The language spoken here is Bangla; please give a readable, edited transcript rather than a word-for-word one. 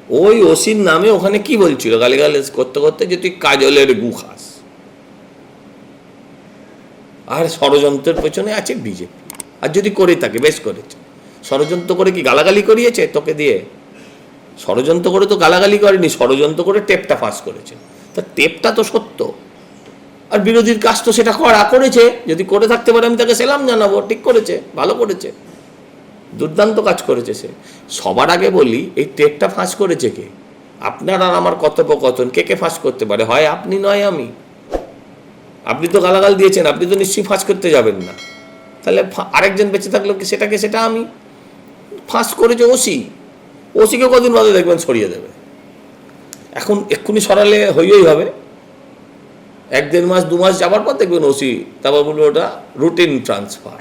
ওই ওসির নামে ওখানে কি বলছিল গালিগালাজ করতে করতে, যে তুই কাজলের গু খাস, আর ষড়যন্ত্রের পেছনে আছে বিজেপি। আর যদি করে থাকে, বেশ করেছে। ষড়যন্ত্র করে কি গালাগালি করিয়েছে তোকে দিয়ে? ষড়যন্ত্র করে তো গালাগালি করেনি, ষড়যন্ত্র করে টেপটা ফাঁস করেছে। তা টেপটা তো সত্য, আর বিরোধীর কাজ তো সেটা করেছে। যদি করে থাকতে পারে আমি তাকে সেলাম জানাবো, ঠিক করেছে, ভালো করেছে, দুর্দান্ত কাজ করেছে সে। সবার আগে বলি, এই টেপটা ফাঁস করেছে কে? আপনার আর আমার কথোপকথন কে ফাঁস করতে পারে? হয় আপনি, নয় আমি। আপনি তো গালাগাল দিয়েছেন, আপনি তো নিশ্চয়ই ফাঁস করতে যাবেন না। তাহলে আরেকজন বেঁচে থাকলো কি? সেটা আমি। ফাঁস করেছে ওসিকে কদিন বাদে দেখবেন সরিয়ে দেবে। এখন এক্ষুনি সরালে হইই হবে, 1-1.5 মাস 2 মাস যাবার পর দেখবেন ওসি তারপর বলবো ওটা রুটিন ট্রান্সফার।